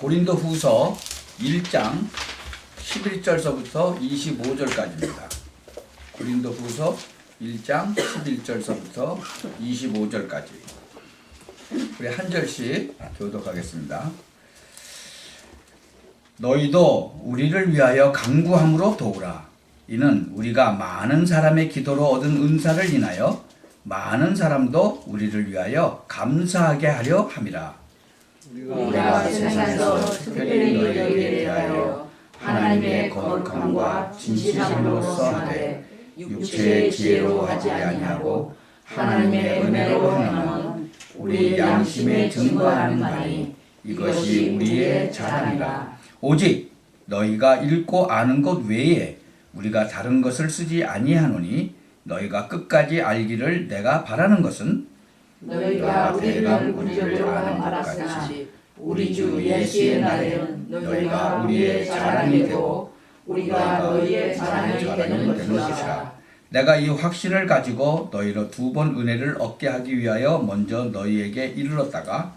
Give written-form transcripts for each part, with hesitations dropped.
고린도후서 1장 11절서부터 25절까지입니다. 고린도후서 1장 11절서부터 25절까지. 우리 한 절씩 교독하겠습니다. 너희도 우리를 위하여 간구함으로 도우라. 이는 우리가 많은 사람의 기도로 얻은 은사를 인하여 많은 사람도 우리를 위하여 감사하게 하려 함이라. 우리가 세상에서 특별히 너희에게 대하여 하나님의 거룩함과 진실함으로써 하되 육체의 지혜로 하지 아니하고 하나님의 은혜로 행함은 우리 양심에 증거하는 바니 이것이 우리의 자랑이라. 오직 너희가 읽고 아는 것 외에 우리가 다른 것을 쓰지 아니하노니 너희가 끝까지 알기를 내가 바라는 것은 너희가 우리를 우리적으로 아는 것 같이 우리 주 예수의 날에는 너희가 우리의 자랑이 되고 우리가 너희의 자랑이 되는 것이라. 내가 이 확신을 가지고 너희로 두 번 은혜를 얻게 하기 위하여 먼저 너희에게 이르렀다가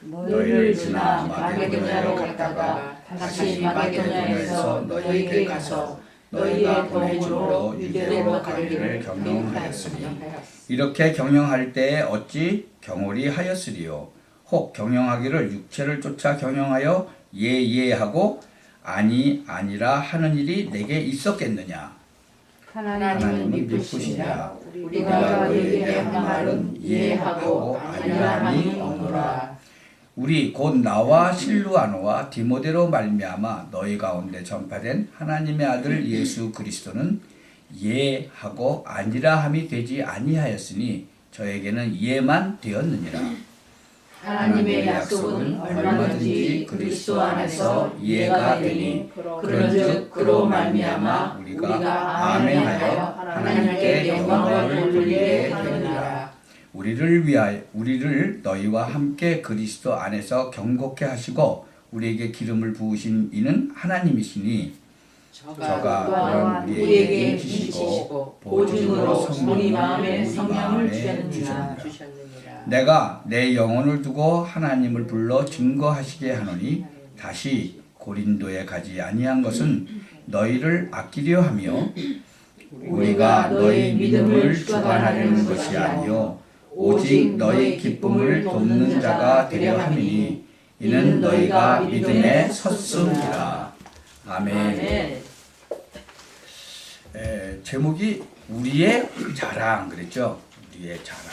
너희를 지나 마게도냐로 갔다가 다시 마게도냐에서 너희에게 가서 너희의 도움으로 유대로 가기를 경영하였으니 이렇게 경영할 때에 어찌 경홀히 하였으리요. 혹 경영하기를 육체를 쫓아 경영하여 예하고 아니라 하는 일이 내게 있었겠느냐. 하나님은 믿으시냐. 우리가 너희에게 한 말은 이해하고 아니함이 없노라. 우리 곧 나와 실루아노와 디모데로 말미암아 너희 가운데 전파된 하나님의 아들 예수 그리스도는 예하고 아니라 함이 되지 아니하였으니 저에게는 예만 되었느니라. 하나님의 약속은 얼마든지 그리스도 안에서 이해가 되니 그런즉 그로 말미암아 우리가 아멘하여 하나님께 영광을 돌리게 되느니라. 우리를 너희와 함께 그리스도 안에서 경고케 하시고 우리에게 기름을 부으신 이는 하나님이시니 저가 또한 우리에게 주시고 보증으로 우리 마음에 성령을 주셨느니라. 내가 내 영혼을 두고 하나님을 불러 증거하시게 하노니 다시 고린도에 가지 아니한 것은 너희를 아끼려 하며 우리가 너희 믿음을 주관하려는 것이 아니요 오직 너희 기쁨을 돕는 자가 되려 함이니 이는 너희가 믿음에 섰음이라. 아멘. 제목이 우리의 자랑 그랬죠. 우리의 자랑.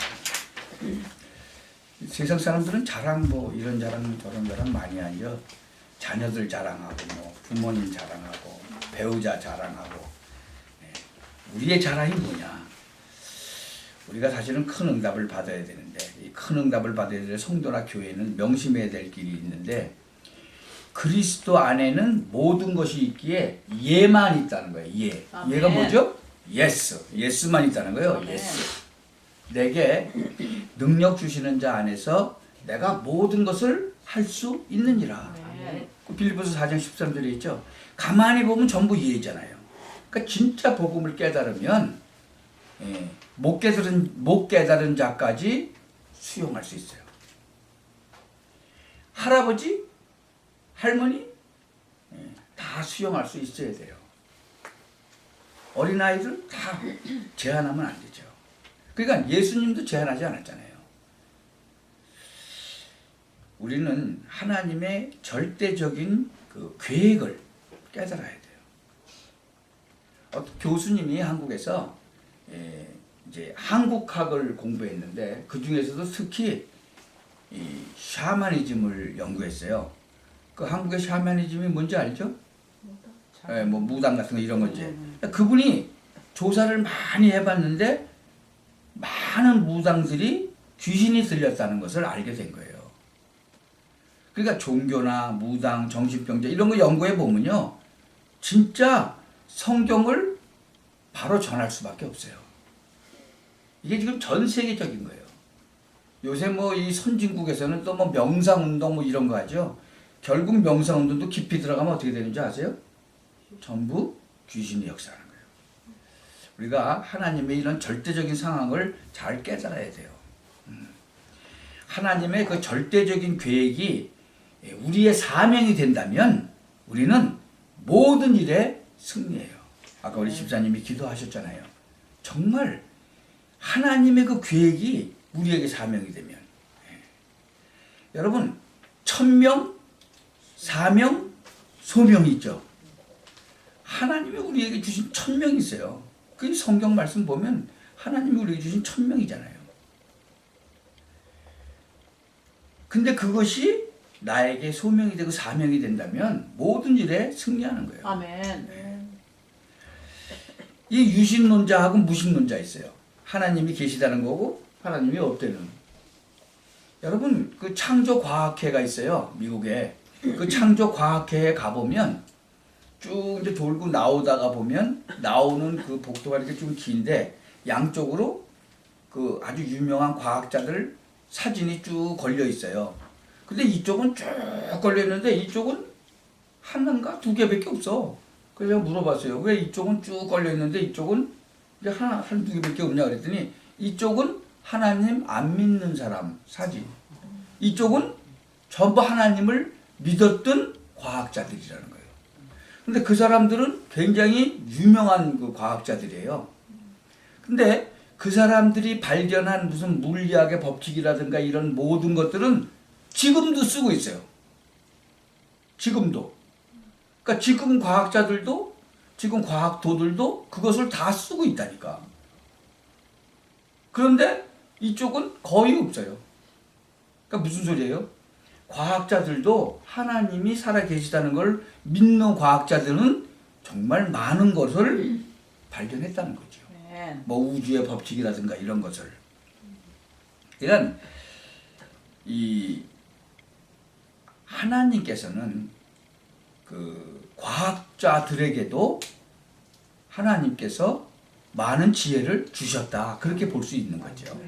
세상 사람들은 자랑 뭐 이런 자랑 저런 자랑 많이 하죠. 자녀들 자랑하고 뭐 부모님 자랑하고 배우자 자랑하고. 우리의 자랑이 뭐냐? 우리가 사실은 큰 응답을 받아야 되는데 이 큰 응답을 받아야 될 성도나 교회는 명심해야 될 길이 있는데 그리스도 안에는 모든 것이 있기에 예만 있다는 거예요. 예. 아멘. 예가 뭐죠? 예스. 예스만 있다는 거예요. 아멘. 예스. 내게 능력 주시는 자 안에서 내가 모든 것을 할 수 있느니라. 빌립보서 4장 13절에 있죠. 가만히 보면 전부 예잖아요. 그러니까 진짜 복음을 깨달으면 못 깨달은 자까지 수용할 수 있어요. 할아버지, 할머니 다 수용할 수 있어야 돼요. 어린아이들 다 제한하면 안 되죠. 그러니까 예수님도 제한하지 않았잖아요. 우리는 하나님의 절대적인 그 계획을 깨달아야 돼요. 교수님이 한국에서 이제 한국학을 공부했는데 그 중에서도 특히 이 샤머니즘을 연구했어요. 그 한국의 샤머니즘이 뭔지 알죠? 뭐 무당 같은 거 이런 거지. 그분이 조사를 많이 해봤는데 많은 무당들이 귀신이 들렸다는 것을 알게 된 거예요. 그러니까 종교나 무당, 정신병자 이런 거 연구해 보면요, 진짜 성경을 바로 전할 수밖에 없어요. 이게 지금 전 세계적인 거예요. 요새 뭐 이 선진국에서는 또 뭐 명상운동 뭐 이런 거 하죠. 결국 명상운동도 깊이 들어가면 어떻게 되는지 아세요? 전부 귀신이 역사하는 거예요. 우리가 하나님의 이런 절대적인 상황을 잘 깨달아야 돼요. 하나님의 그 절대적인 계획이 우리의 사명이 된다면 우리는 모든 일에 승리해요. 아까 우리 집사님이 기도하셨잖아요. 정말 하나님의 그 계획이 우리에게 사명이 되면 여러분 천명, 사명, 소명이 있죠. 하나님이 우리에게 주신 천명이 있어요. 그 성경 말씀 보면 하나님이 우리에게 주신 천명이잖아요. 근데 그것이 나에게 소명이 되고 사명이 된다면 모든 일에 승리하는 거예요. 아멘. 이 유신론자하고 무신론자 있어요. 하나님이 계시다는 거고 하나님이 없다는. 여러분 그 창조과학회가 있어요. 미국에. 그 창조과학회에 가보면 쭉 이제 돌고 나오다가 보면 나오는 그 복도가 이렇게 좀 긴데 양쪽으로 그 아주 유명한 과학자들 사진이 쭉 걸려 있어요. 근데 이쪽은 쭉 걸려 있는데 이쪽은 하나인가 두 개밖에 없어. 그래서 제가 물어봤어요. 왜 이쪽은 쭉 걸려 있는데 이쪽은 이제 한 두 개밖에 없냐 그랬더니 이쪽은 하나님 안 믿는 사람 사진. 이쪽은 전부 하나님을 믿었던 과학자들이라는 거예요. 근데 그 사람들은 굉장히 유명한 그 과학자들이에요. 근데 그 사람들이 발견한 무슨 물리학의 법칙이라든가 이런 모든 것들은 지금도 쓰고 있어요. 지금도. 그러니까 지금 과학자들도 지금 과학도들도 그것을 다 쓰고 있다니까. 그런데 이쪽은 거의 없어요. 그러니까 무슨 소리예요? 과학자들도 하나님이 살아계시다는 걸 믿는 과학자들은 정말 많은 것을 발견했다는 거죠. 뭐 우주의 법칙이라든가 이런 것을. 그러니까 이 하나님께서는 그 과학자들에게도 하나님께서 많은 지혜를 주셨다. 그렇게 볼 수 있는 거죠.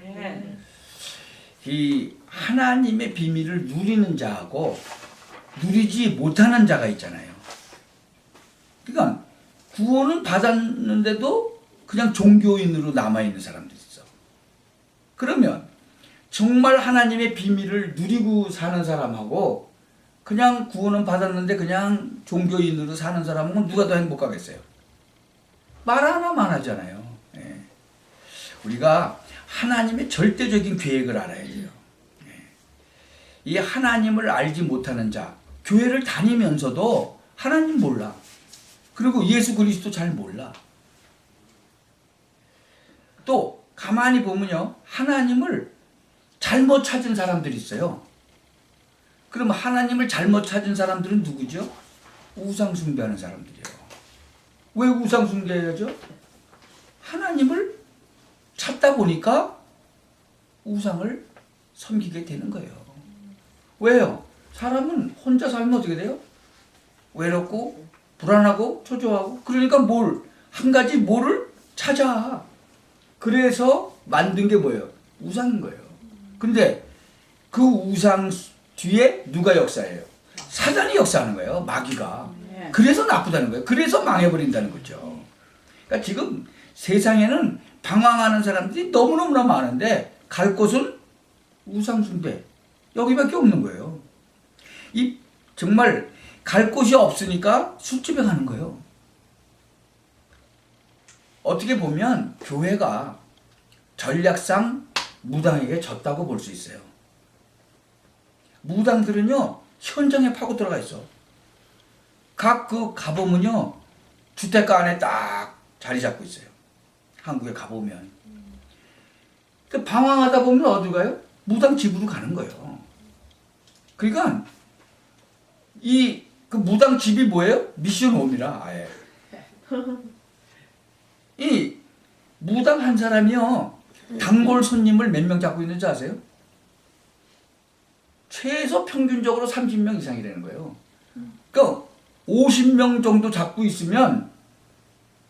이 하나님의 비밀을 누리는 자하고 누리지 못하는 자가 있잖아요. 그러니까 구원은 받았는데도 그냥 종교인으로 남아있는 사람들이 있어. 그러면 정말 하나님의 비밀을 누리고 사는 사람하고 그냥 구원은 받았는데 그냥 종교인으로 사는 사람은 누가 더 행복하겠어요? 말 하나만 하잖아요. 예. 우리가 하나님의 절대적인 계획을 알아야 돼요. 예. 이 하나님을 알지 못하는 자, 교회를 다니면서도 하나님 몰라. 그리고 예수 그리스도 잘 몰라. 또 가만히 보면요, 하나님을 잘못 찾은 사람들이 있어요. 그럼 하나님을 잘못 찾은 사람들은 누구죠? 우상 숭배하는 사람들이에요. 왜 우상 숭배하죠? 하나님을 찾다 보니까 우상을 섬기게 되는 거예요. 왜요? 사람은 혼자 살면 어떻게 돼요? 외롭고 불안하고 초조하고. 그러니까 한 가지 뭐를 찾아. 그래서 만든 게 뭐예요? 우상인 거예요. 근데 그 우상 뒤에 누가 역사해요? 사단이 역사하는 거예요. 마귀가. 그래서 나쁘다는 거예요. 그래서 망해버린다는 거죠. 그러니까 지금 세상에는 방황하는 사람들이 너무너무나 많은데 갈 곳은 우상 숭배 여기밖에 없는 거예요. 이 정말 갈 곳이 없으니까 술집에 가는 거예요. 어떻게 보면 교회가 전략상 무당에게 졌다고 볼 수 있어요. 무당들은요 현장에 파고 들어가 있어. 각 그 가보면요 주택가 안에 딱 자리 잡고 있어요. 한국에 가보면. 그 방황하다 보면 어디 가요? 무당 집으로 가는 거예요. 그러니까 그 무당 집이 뭐예요? 미션 홈이라 아예. 이 무당 한 사람이요 단골 손님을 몇 명 잡고 있는지 아세요? 최소 평균적으로 30명 이상이라는 거예요. 그러니까 50명 정도 잡고 있으면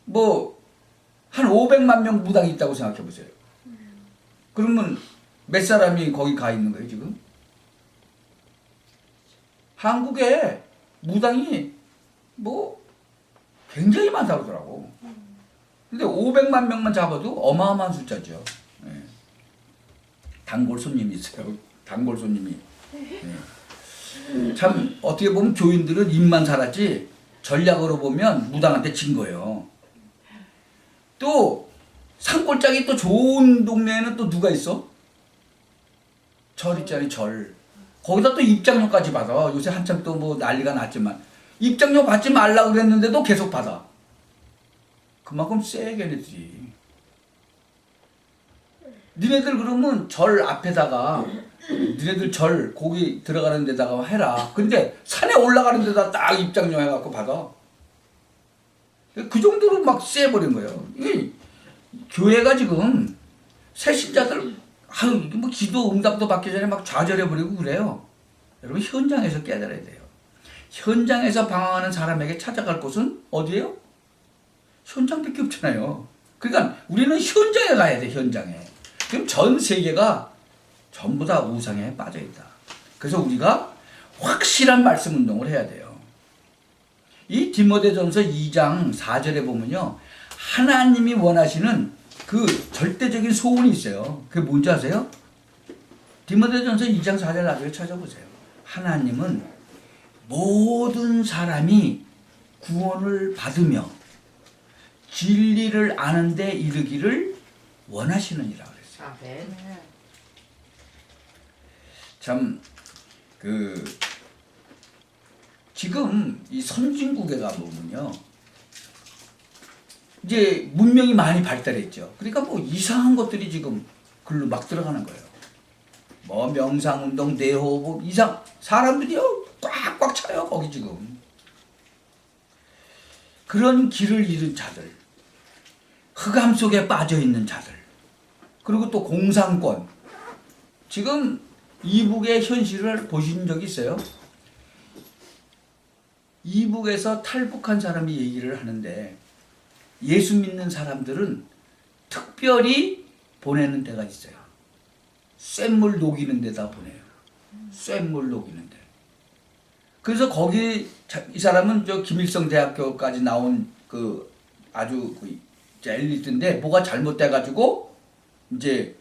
뭐 한 500만 명 무당이 있다고 생각해 보세요. 그러면 몇 사람이 거기 가 있는 거예요 지금? 한국에 무당이 뭐 굉장히 많다고 그러더라고. 근데 500만 명만 잡아도 어마어마한 숫자죠. 예. 단골 손님이 있어요. 단골 손님이. 예. 참 어떻게 보면 교인들은 입만 살았지 전략으로 보면 무당한테 진 거예요. 또 산골짜기 또 좋은 동네에는 또 누가 있어? 절 있잖아요, 절. 거기다 또 입장료까지 받아. 요새 한참 또 뭐 난리가 났지만 입장료 받지 말라 그랬는데도 계속 받아. 그만큼 세 걔네들이. 니네들 그러면 절 앞에다가 니네들 절 거기 들어가는 데다가 해라. 근데 산에 올라가는 데다 딱 입장료 해갖고 받아. 그 정도로 막 세버린 거예요. 이게 교회가 지금 새신자들 아유 뭐 기도 응답도 받기 전에 막 좌절해버리고 그래요. 여러분 현장에서 깨달아야 돼요. 현장에서 방황하는 사람에게 찾아갈 곳은 어디예요? 현장밖에 없잖아요. 그러니까 우리는 현장에 가야 돼. 현장에. 그럼 전 세계가 전부 다 우상에 빠져있다. 그래서 우리가 확실한 말씀 운동을 해야 돼요. 이 디모데전서 2장 4절에 보면요. 하나님이 원하시는 그 절대적인 소원이 있어요. 그게 뭔지 아세요? 디모데전서 2장 4절 나중에 찾아보세요. 하나님은 모든 사람이 구원을 받으며 진리를 아는 데 이르기를 원하시느니라 그랬어요. 아멘. 참 지금 이 선진국에 가보면요. 이제 문명이 많이 발달했죠. 그러니까 뭐 이상한 것들이 지금 글로 막 들어가는 거예요. 뭐 명상운동, 대호흡, 이상 사람들이요 꽉꽉 차요 거기 지금. 그런 길을 잃은 자들, 흑암 속에 빠져 있는 자들, 그리고 또 공산권. 지금 이북의 현실을 보신 적 있어요? 이북에서 탈북한 사람이 얘기를 하는데 예수 믿는 사람들은 특별히 보내는 데가 있어요. 쇳물 녹이는 데다 보내요. 쇳물 녹이는 데. 그래서 거기 이 사람은 저 김일성 대학교까지 나온 그 아주 그 엘리트인데 뭐가 잘못돼가지고 이제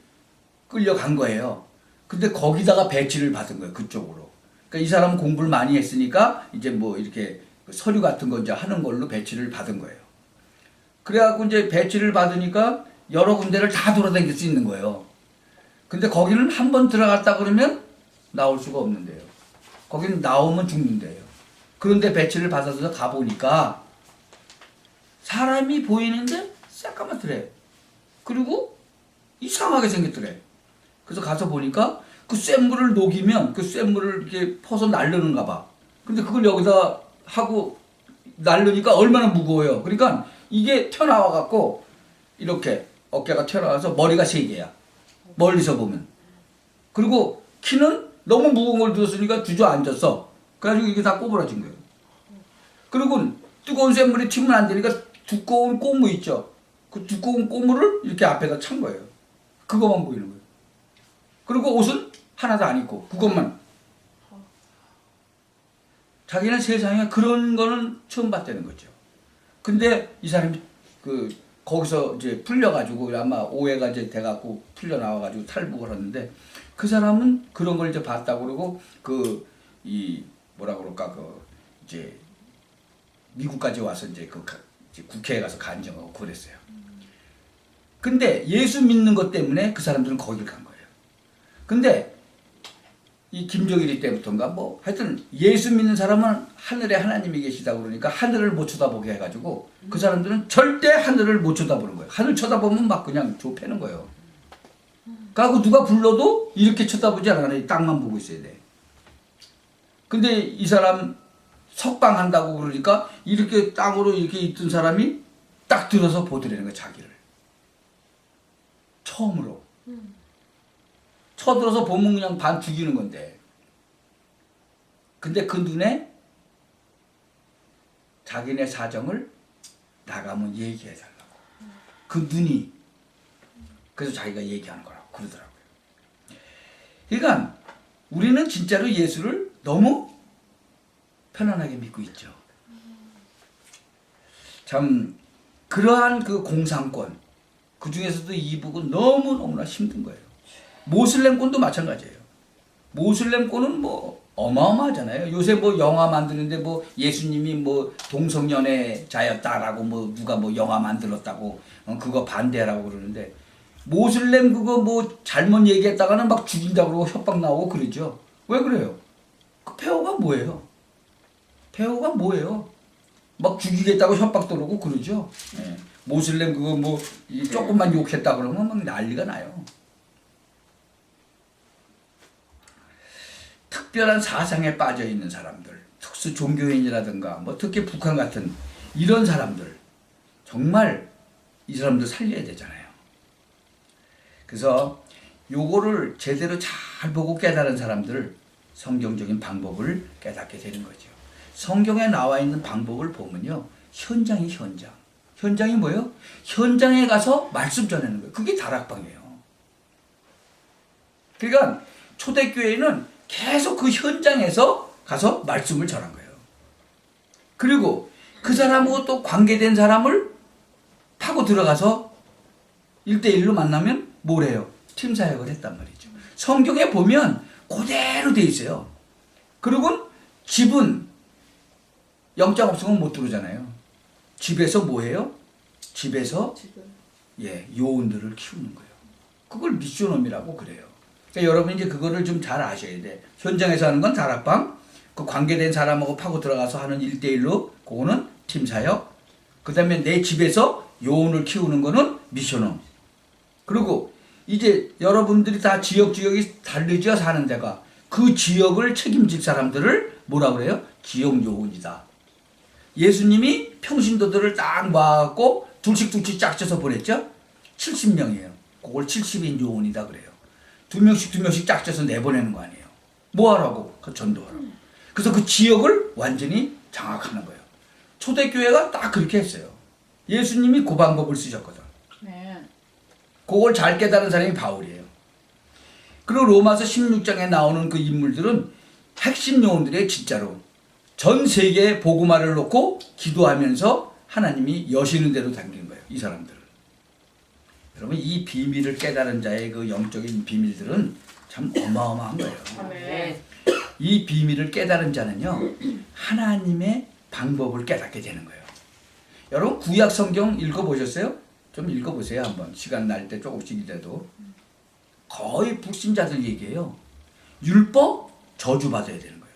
끌려간 거예요. 근데 거기다가 배치를 받은 거예요. 그쪽으로. 그러니까 이 사람은 공부를 많이 했으니까 이제 뭐 이렇게 서류 같은 거 이제 하는 걸로 배치를 받은 거예요. 그래갖고 이제 배치를 받으니까 여러 군데를 다 돌아다닐 수 있는 거예요. 근데 거기는 한 번 들어갔다 그러면 나올 수가 없는데요. 거기는 나오면 죽는데요. 그런데 배치를 받아서 가보니까 사람이 보이는데 새까맣더래. 그리고 이상하게 생겼더래. 그래서 가서 보니까 그 쇳물을 녹이면 그 쇳물을 이렇게 퍼서 날르는가 봐. 근데 그걸 여기다 하고 날르니까 얼마나 무거워요. 그러니까 이게 튀어나와 갖고 이렇게 어깨가 튀어나와서 머리가 3개야. 멀리서 보면. 그리고 키는 너무 무거운 걸 들었으니까 주저앉았어. 그래가지고 이게 다 꼬부라진 거예요. 그리고 뜨거운 쇳물이 튀면 안 되니까 두꺼운 고무 있죠. 그 두꺼운 고무를 이렇게 앞에다 찬 거예요. 그것만 보이는 거예요. 그리고 옷은 하나도 안 입고 그것만. 자기는 세상에 그런 거는 처음 봤다는 거죠. 근데 이 사람이 거기서 이제 풀려가지고 아마 오해가 이제 돼갖고 풀려 나와가지고 탈북을 하는데 그 사람은 그런 걸 이제 봤다고 그러고 뭐라 그럴까 이제 미국까지 와서 이제 이제 국회에 가서 간증하고 그랬어요. 근데 예수 믿는 것 때문에 그 사람들은 거길 간 거예요. 근데 이 김정일이 때부터인가 뭐 하여튼 예수 믿는 사람은 하늘에 하나님이 계시다고 그러니까 하늘을 못 쳐다보게 해가지고 그 사람들은 절대 하늘을 못 쳐다보는 거예요. 하늘 쳐다보면 막 그냥 좁히는 거예요. 그러고 누가 불러도 이렇게 쳐다보지 않아요. 땅만 보고 있어야 돼. 근데 이 사람 석방한다고 그러니까 이렇게 땅으로 이렇게 있던 사람이 딱 들어서 보더라는 거예요. 자기를. 처음으로. 쳐들어서 보면 그냥 반 죽이는 건데. 근데 그 눈에 자기네 사정을 나가면 얘기해달라고. 그 눈이. 그래서 자기가 얘기하는 거라고 그러더라고요. 그러니까 우리는 진짜로 예수를 너무 편안하게 믿고 있죠. 참 그러한 그 공산권 그 중에서도 이북은 너무너무나 힘든 거예요. 모슬렘권도 마찬가지예요. 모슬렘권은 뭐 어마어마하잖아요. 요새 뭐 영화 만드는데 뭐 예수님이 뭐 동성연애자였다라고 뭐 누가 뭐 영화 만들었다고 그거 반대라고 그러는데 모슬렘 그거 뭐 잘못 얘기했다가는 막 죽인다고 그러고 협박 나오고 그러죠. 왜 그래요? 그 배우가 뭐예요? 배우가 뭐예요? 막 죽이겠다고 협박도 그러고 그러죠. 예. 모슬렘 그거 뭐 조금만 욕했다 그러면 막 난리가 나요. 특별한 사상에 빠져 있는 사람들, 특수 종교인이라든가 뭐 특히 북한 같은 이런 사람들 정말 이 사람들 살려야 되잖아요. 그래서 요거를 제대로 잘 보고 깨달은 사람들 성경적인 방법을 깨닫게 되는 거죠. 성경에 나와 있는 방법을 보면요. 현장이 현장. 현장이 뭐예요? 현장에 가서 말씀 전하는 거예요. 그게 다락방이에요. 그러니까 초대교회는 계속 그 현장에서 가서 말씀을 전한 거예요. 그리고 그 사람하고 또 관계된 사람을 파고 들어가서 1대1로 만나면 뭐래요? 팀 사역을 했단 말이죠. 성경에 보면 그대로 돼 있어요. 그리고 집은 영장 없으면 못 들어오잖아요. 집에서 뭐 해요? 집에서 요원들을 키우는 거예요. 그걸 미션홈이라고 그래요. 그러니까 여러분 이제 그거를 좀 잘 아셔야 돼. 현장에서 하는 건 다락방, 그 관계된 사람하고 파고 들어가서 하는 1대1로 그거는 팀 사역. 그다음에 내 집에서 요원을 키우는 거는 미션홈. 그리고 이제 여러분들이 다 지역이 다르죠, 사는 데가. 그 지역을 책임질 사람들을 뭐라 그래요? 지역 요원이다. 예수님이 평신도들을 딱 모아갖고 둘씩 짝져서 보냈죠? 70명이에요. 그걸 70인 요원이다 그래요. 두 명씩 짝져서 내보내는 거 아니에요. 뭐 하라고? 그 전도하라고. 그래서 그 지역을 완전히 장악하는 거예요. 초대교회가 딱 그렇게 했어요. 예수님이 그 방법을 쓰셨거든. 네. 그걸 잘 깨달은 사람이 바울이에요. 그리고 로마서 16장에 나오는 그 인물들은 핵심 요원들이에요. 진짜로. 전 세계에 복음화를 놓고 기도하면서 하나님이 여시는 대로 당긴 거예요. 이 사람들은. 여러분 이 비밀을 깨달은 자의 그 영적인 비밀들은 참 어마어마한 거예요. 네. 이 비밀을 깨달은 자는요. 하나님의 방법을 깨닫게 되는 거예요. 여러분 구약 성경 읽어보셨어요? 좀 읽어보세요 한번. 시간 날 때 조금씩이라도. 거의 불신자들 얘기해요. 율법 저주받아야 되는 거예요.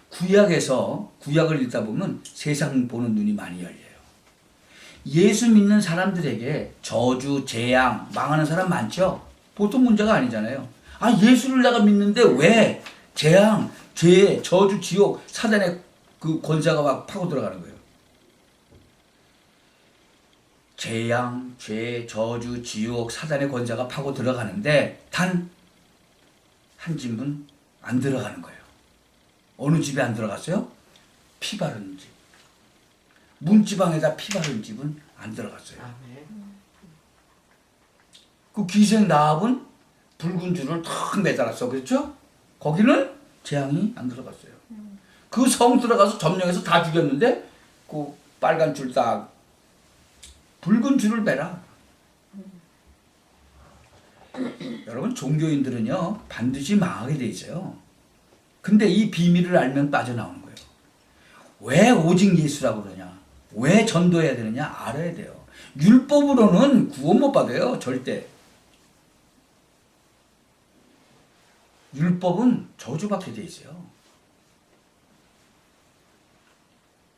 구약에서 구약을 읽다 보면 세상 보는 눈이 많이 열려요. 예수 믿는 사람들에게 저주, 재앙, 망하는 사람 많죠? 보통 문제가 아니잖아요. 아, 예수를 내가 믿는데 왜 재앙, 죄, 저주, 지옥, 사단의 그 권세가 막 파고 들어가는 거예요. 재앙, 죄, 저주, 지옥, 사단의 권세가 파고 들어가는데 단 한 집은 안 들어가는 거예요. 어느 집에 안 들어갔어요? 피 바른 집. 문지방에다 피 바른 집은 안 들어갔어요. 그 기생 라합은 붉은 줄을 탁 매달았어. 그렇죠? 거기는 재앙이 안 들어갔어요. 그 성 들어가서 점령해서 다 죽였는데 그 빨간 줄 딱 붉은 줄을 매라. 여러분 종교인들은요 반드시 망하게 돼 있어요. 근데 이 비밀을 알면 빠져나오는 거예요. 왜 오직 예수라고 그러냐? 왜 전도해야 되느냐? 알아야 돼요. 율법으로는 구원 못 받아요. 절대. 율법은 저주받게 돼 있어요.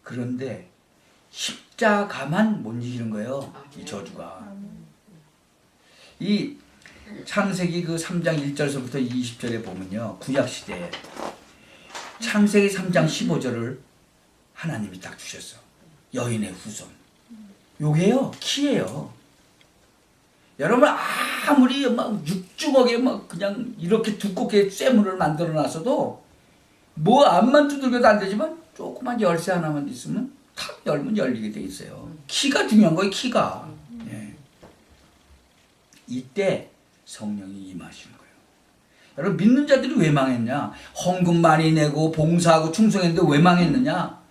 그런데 십자가만 못 이기는 거예요. 이 저주가. 이 창세기 그 3장 1절서부터 20절에 보면요. 구약시대에 창세기 3장 15절을 하나님이 딱 주셨어. 여인의 후손. 요게요. 키예요. 여러분 아무리 막 육주먹에 막 그냥 이렇게 두껍게 쇠문을 만들어 놨어도 뭐 앞만 두들겨도 안 되지만 조그만 열쇠 하나만 있으면 탁 열면 열리게 돼 있어요. 키가 중요한 거예요. 키가. 예. 이때 성령이 임하시는 거예요. 여러분 믿는 자들이 왜 망했냐? 헌금 많이 내고 봉사하고 충성했는데 왜 망했느냐?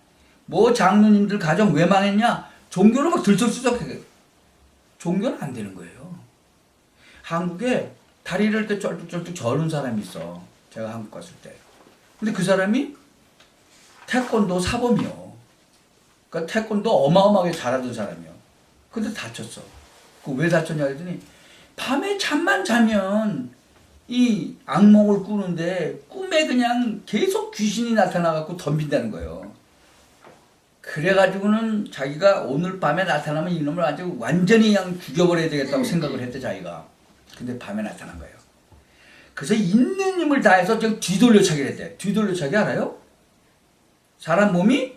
뭐 장로님들 가정 왜 망했냐? 종교로 막 들썩들썩해. 종교는 안 되는 거예요. 한국에 다리를 이렇게 쩔뚝쩔뚝 저는 사람이 있어. 제가 한국 갔을 때. 근데 그 사람이 태권도 사범이요. 그러니까 태권도 어마어마하게 잘하던 사람이요. 근데 다쳤어. 그 왜 다쳤냐 했더니 밤에 잠만 자면 이 악몽을 꾸는데 꿈에 그냥 계속 귀신이 나타나갖고 덤빈다는 거예요. 그래가지고는 자기가 오늘 밤에 나타나면 이놈을 아주 완전히 그냥 죽여버려야 되겠다고 생각을 했대 자기가. 근데 밤에 나타난 거예요. 그래서 있는 힘을 다해서 지금 뒤돌려차기를 했대. 뒤돌려차기 알아요? 사람 몸이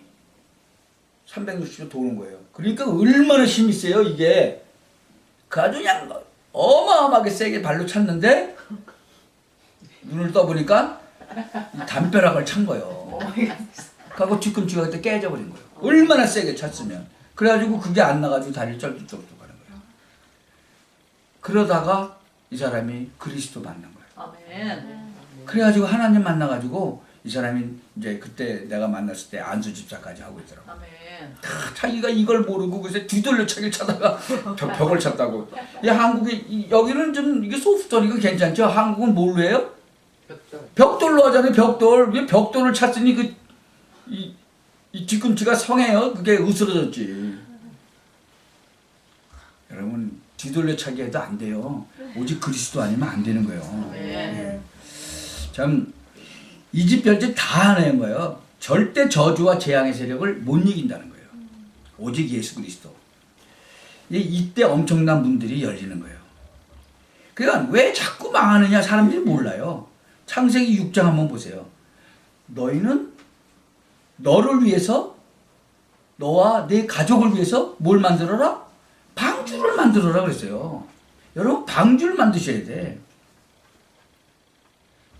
360도 도는 거예요. 그러니까 얼마나 힘이 세요 이게. 그 아주 그냥 어마어마하게 세게 발로 찼는데 눈을 떠보니까 담벼락을 찬 거예요. 그리고 뒤꿈치가 그때 깨져버린 거예요. 얼마나 세게 찼으면. 그래가지고 그게 안 나가지고 다리를 쩔뚝쩔뚝 하는 거예요. 그러다가 이 사람이 그리스도 만난 거예요. 아멘. 그래가지고 하나님 만나가지고 이 사람이 이제 그때 내가 만났을 때 안수 집사까지 하고 있더라고. 아멘. 자기가 이걸 모르고 그래서 뒤돌려차기를 차다가 벽을 찼다고. 이 한국이 여기는 좀 이게 소프트니까 괜찮죠. 한국은 뭘로 해요? 벽돌로 하잖아요. 벽돌. 왜 벽돌을 찼으니 이 뒤꿈치가 성해요. 그게 으스러졌지. 여러분 뒤돌려차기 해도 안 돼요. 오직 그리스도 아니면 안 되는 거예요. 네. 참 이 집 별집 다 하는 거예요. 절대 저주와 재앙의 세력을 못 이긴다는 거예요. 오직 예수 그리스도. 이때 엄청난 문들이 열리는 거예요. 그러니까 왜 자꾸 망하느냐 사람들이 몰라요. 창세기 6장 한번 보세요. 너희는 너를 위해서 너와 네 가족을 위해서 뭘 만들어라? 방주를 만들어라 그랬어요. 여러분 방주를 만드셔야 돼.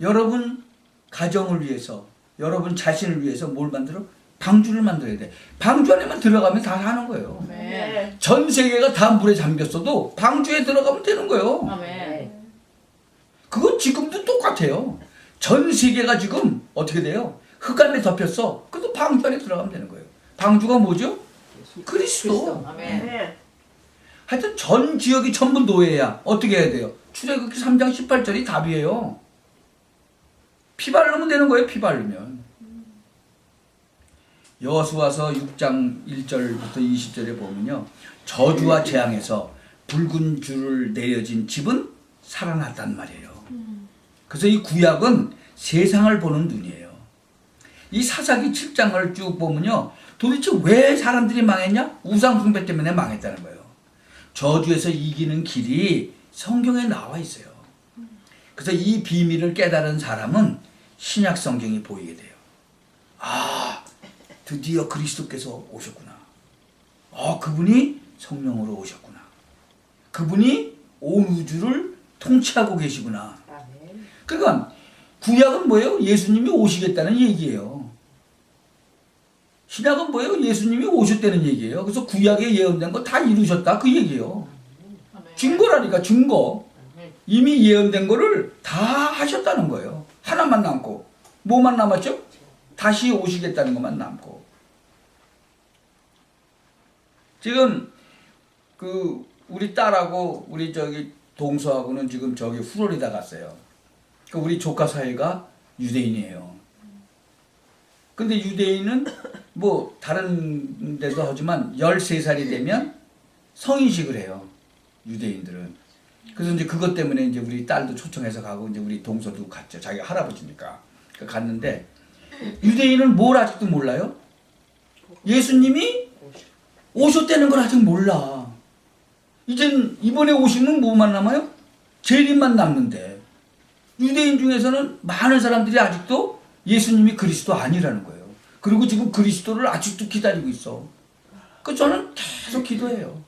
여러분 가정을 위해서 여러분 자신을 위해서 뭘 만들어? 방주를 만들어야 돼. 방주 안에만 들어가면 다 하는 거예요. 아멘. 전 세계가 다 물에 잠겼어도 방주에 들어가면 되는 거예요. 아멘. 그건 지금도 똑같아요. 전 세계가 지금 어떻게 돼요? 흑암에 덮였어. 그래도 방주 안에 들어가면 되는 거예요. 방주가 뭐죠? 그리스도. 아멘. 하여튼 전 지역이 전부 노예야. 어떻게 해야 돼요? 출애굽기 3장 18절이 답이에요. 피 바르면 되는 거예요. 피 바르면. 여호수아서 6장 1절부터 20절에 보면요. 저주와 재앙에서 붉은 줄을 내려진 집은 살아났단 말이에요. 그래서 이 구약은 세상을 보는 눈이에요. 이 사사기 7장을 쭉 보면요. 도대체 왜 사람들이 망했냐? 우상 숭배 때문에 망했다는 거예요. 저주에서 이기는 길이 성경에 나와 있어요. 그래서 이 비밀을 깨달은 사람은 신약 성경이 보이게 돼요. 아, 드디어 그리스도께서 오셨구나. 그분이 성령으로 오셨구나. 그분이 온 우주를 통치하고 계시구나. 그러니까 구약은 뭐예요? 예수님이 오시겠다는 얘기예요. 신약은 뭐예요? 예수님이 오셨다는 얘기예요. 그래서 구약에 예언된 거 다 이루셨다 그 얘기예요. 증거라니까 증거. 이미 예언된 거를 다 하셨다는 거예요. 하나만 남고. 뭐만 남았죠? 다시 오시겠다는 것만 남고. 지금 우리 딸하고 우리 동서하고는 지금 플로리다 갔어요. 우리 조카 사이가 유대인이에요. 근데 유대인은 뭐 다른 데도 하지만 13살이 되면 성인식을 해요. 유대인들은. 그래서 이제 그것 때문에 이제 우리 딸도 초청해서 가고 이제 우리 동서도 갔죠. 자기 할아버지니까. 갔는데 유대인은 뭘 아직도 몰라요? 예수님이 오셨다는 걸 아직 몰라. 이젠 이번에 오시면 뭐만 남아요? 재림만 남는데 유대인 중에서는 많은 사람들이 아직도 예수님이 그리스도 아니라는 거예요. 그리고 지금 그리스도를 아직도 기다리고 있어. 저는 계속 기도해요.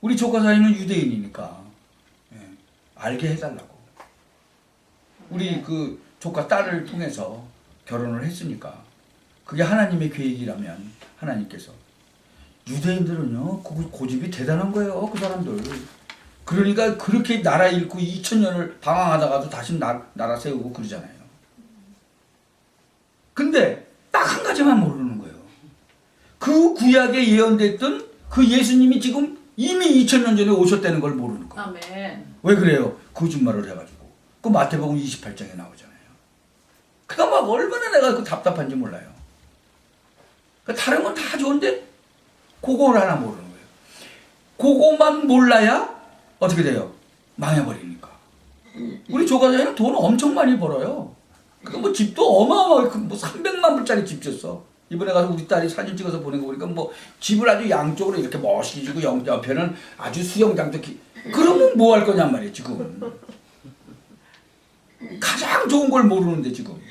우리 조카 사이는 유대인이니까 알게 해달라고. 우리 그 조카 딸을 통해서 결혼을 했으니까 그게 하나님의 계획이라면 하나님께서. 유대인들은요 고집이 대단한 거예요. 그 사람들. 그러니까 그렇게 나라 잃고 2000년을 방황하다가도 다시 나라 세우고 그러잖아요. 근데 딱 한 가지만 모르는 거예요. 그 구약에 예언됐던 그 예수님이 지금 이미 2000년 전에 오셨다는 걸 모르는 거예요. 아멘. 왜 그래요? 거짓말을 해가지고. 그 마태복음 28장에 나오잖아요. 그러니까 막 얼마나 내가 그 답답한지 몰라요. 그러니까 다른 건 다 좋은데 그걸 하나 모르는 거예요. 그것만 몰라야 어떻게 돼요? 망해버리니까. 우리 조과장은 돈 엄청 많이 벌어요. 그 뭐 집도 어마어마하게 뭐 300만 불짜리 집 졌어. 이번에 가서 우리 딸이 사진 찍어서 보낸 거 보니까 뭐 집을 아주 양쪽으로 이렇게 멋있게 지고 옆에는 아주 수영장도 그러면 뭐 할 거냔 말이에요 지금. 가장 좋은 걸 모르는데 지금.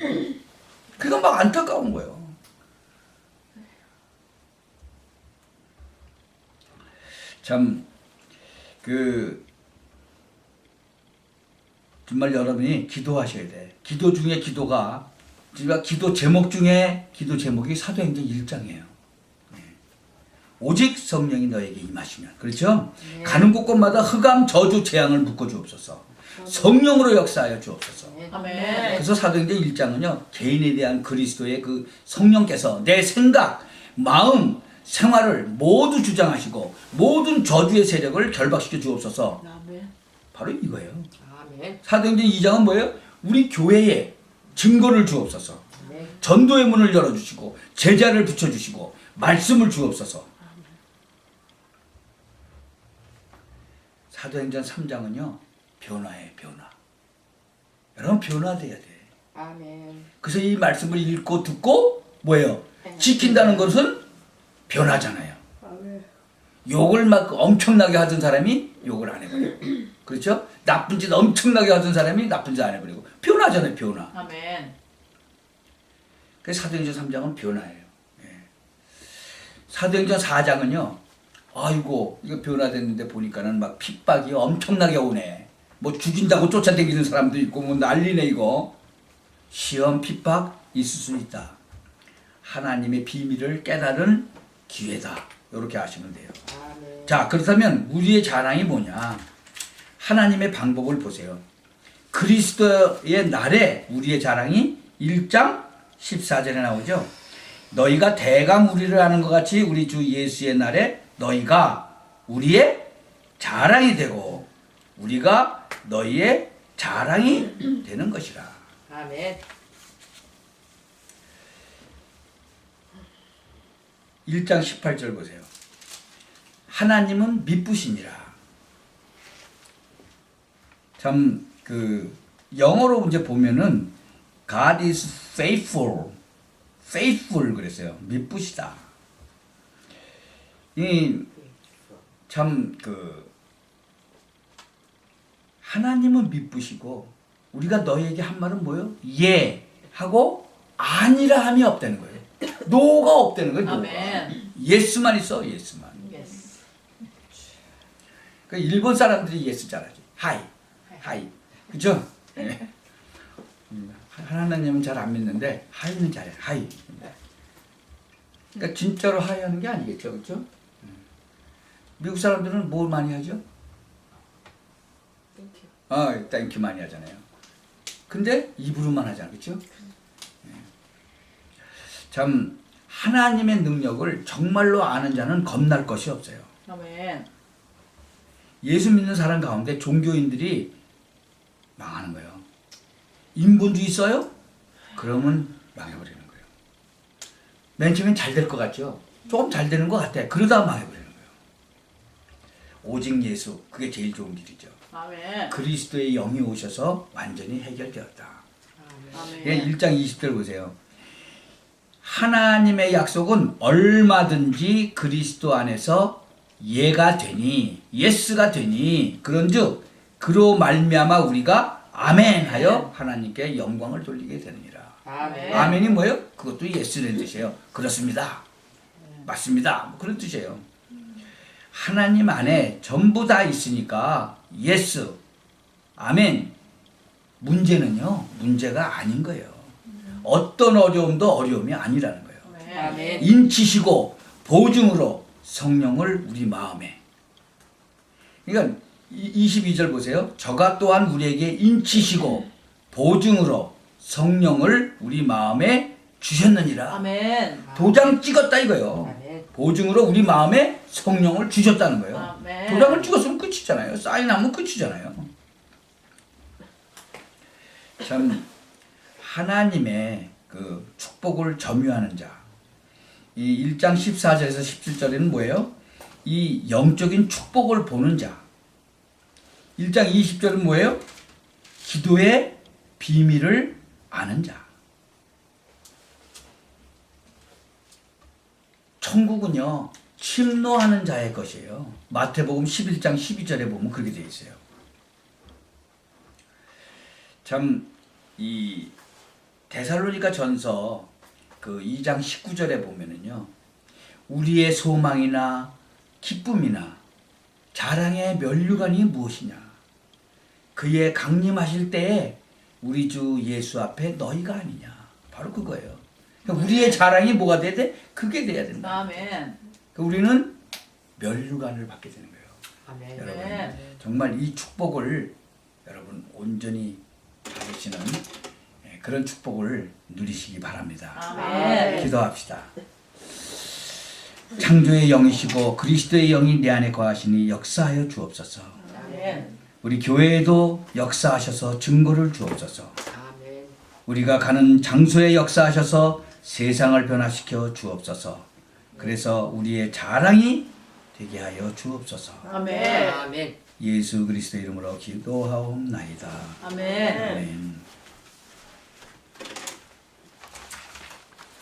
그건 막 안타까운 거예요. 참 정말 여러분이 기도하셔야 돼. 기도 중에 기도가 기도 제목 중에 기도 제목이 사도행전 1장이에요. 오직 성령이 너에게 임하시면. 그렇죠? 네. 가는 곳곳마다 흑암, 저주, 재앙을 묶어 주옵소서. 성령으로 역사하여 주옵소서. 아멘. 그래서 사도행전 1장은요. 개인에 대한 그리스도의 그 성령께서 내 생각, 마음, 생활을 모두 주장하시고 모든 저주의 세력을 결박시켜 주옵소서. 아멘. 바로 이거예요. 아멘. 사도행전 2장은 뭐예요? 우리 교회에 증거를 주옵소서. 네. 전도의 문을 열어주시고 제자를 붙여주시고 말씀을 주옵소서. 사도행전 3장은요. 변화예요. 변화. 여러분 변화돼야 돼. 아멘. 그래서 이 말씀을 읽고 듣고 뭐예요? 지킨다는 것은 변화잖아요. 아멘. 욕을 막 엄청나게 하던 사람이 욕을 안 해버리고, 그렇죠? 나쁜 짓 엄청나게 하던 사람이 나쁜 짓 안 해버리고 변화잖아요. 변화. 아멘. 그래서 사도행전 3장은 변화예요. 예. 사도행전 4장은요. 아이고 이거 변화됐는데 보니까는 막 핍박이 엄청나게 오네. 뭐 죽인다고 쫓아다니는 사람도 있고 뭐 난리네 이거. 시험 핍박 있을 수 있다. 하나님의 비밀을 깨달은 기회다. 이렇게 아시면 돼요. 아멘. 자, 그렇다면 우리의 자랑이 뭐냐? 하나님의 방법을 보세요. 그리스도의 날에 우리의 자랑이 1장 14절에 나오죠. 너희가 대강 우리를 아는 것 같이 우리 주 예수의 날에 너희가 우리의 자랑이 되고 우리가 너희의 자랑이 되는 것이라. 아멘. 1장 18절 보세요. 하나님은 미쁘시니라. 참 영어로 이제 보면은 God is faithful, faithful 그랬어요. 미쁘시다. 이 참 하나님은 미쁘시고 우리가 너희에게 한 말은 뭐요? 예 하고 아니라 함이 없다는 거예요. 노가 없다는 거예요. 아멘. 예스만 있어. 예스만. 예스. 그 일본 사람들이 예스 잘하지. 하이. 하이. 그죠? 네. 하나님은 잘 안 믿는데 하이는 잘해. 하이. 그러니까 진짜로 하이 하는 게 아니겠죠. 그죠? 미국 사람들은 뭘 많이 하죠? 땡큐 많이 하잖아요. 근데 입으로만 하잖아요. 그죠? 참 하나님의 능력을 정말로 아는 자는 겁날 것이 없어요. 아멘. 예수 믿는 사람 가운데 종교인들이 망하는 거예요. 인본주의 있어요? 그러면 망해버리는 거예요. 맨 처음엔 잘 될 것 같죠? 조금 잘 되는 것 같아. 그러다가 망해버리는 거예요. 오직 예수, 그게 제일 좋은 길이죠. 아멘. 그리스도의 영이 오셔서 완전히 해결되었다. 아멘. 예, 1장 20절 보세요. 하나님의 약속은 얼마든지 그리스도 안에서 예가 되니 예스가 되니 그런즉 그로 말미암아 우리가 아멘 하여 하나님께 영광을 돌리게 되느니라. 아멘. 아멘이 뭐예요? 그것도 예스라는 뜻이에요. 그렇습니다. 맞습니다. 뭐 그런 뜻이에요. 하나님 안에 전부 다 있으니까 예스, 아멘. 문제는요. 문제가 아닌 거예요. 어떤 어려움도 어려움이 아니라는 거예요. 아멘. 인치시고 보증으로 성령을 우리 마음에. 그러니까 22절 보세요. 저가 또한 우리에게 인치시고 보증으로 성령을 우리 마음에 주셨느니라. 아멘. 도장 찍었다 이거요. 아멘. 보증으로 우리 마음에 성령을 주셨다는 거예요. 아멘. 도장을 찍었으면 끝이잖아요. 사인하면 끝이잖아요. 참 하나님의 그 축복을 점유하는 자. 이 1장 14절에서 17절에는 뭐예요? 이 영적인 축복을 보는 자. 1장 20절은 뭐예요? 기도의 비밀을 아는 자. 천국은요, 침노하는 자의 것이에요. 마태복음 11장 12절에 보면 그렇게 되어 있어요. 참, 이 데살로니가 전서 그 2장 19절에 보면은요, 우리의 소망이나 기쁨이나 자랑의 면류관이 무엇이냐? 그의 강림하실 때에 우리 주 예수 앞에 너희가 아니냐? 바로 그거예요. 그러니까 우리의 자랑이 뭐가 돼야 돼? 그게 돼야 된다. 아멘. 그러니까 우리는 면류관을 받게 되는 거예요. 아멘. 여러분, 정말 이 축복을 여러분 온전히 받으시는 그런 축복을 누리시기 바랍니다. 아멘. 기도합시다. 창조의 영이시고 그리스도의 영이 내 안에 거하시니 역사하여 주옵소서. 아멘. 우리 교회에도 역사하셔서 증거를 주옵소서. 아멘. 우리가 가는 장소에 역사하셔서 세상을 변화시켜 주옵소서. 그래서 우리의 자랑이 되게 하여 주옵소서. 아멘. 아멘. 예수 그리스도 이름으로 기도하옵나이다. 아멘. 아멘.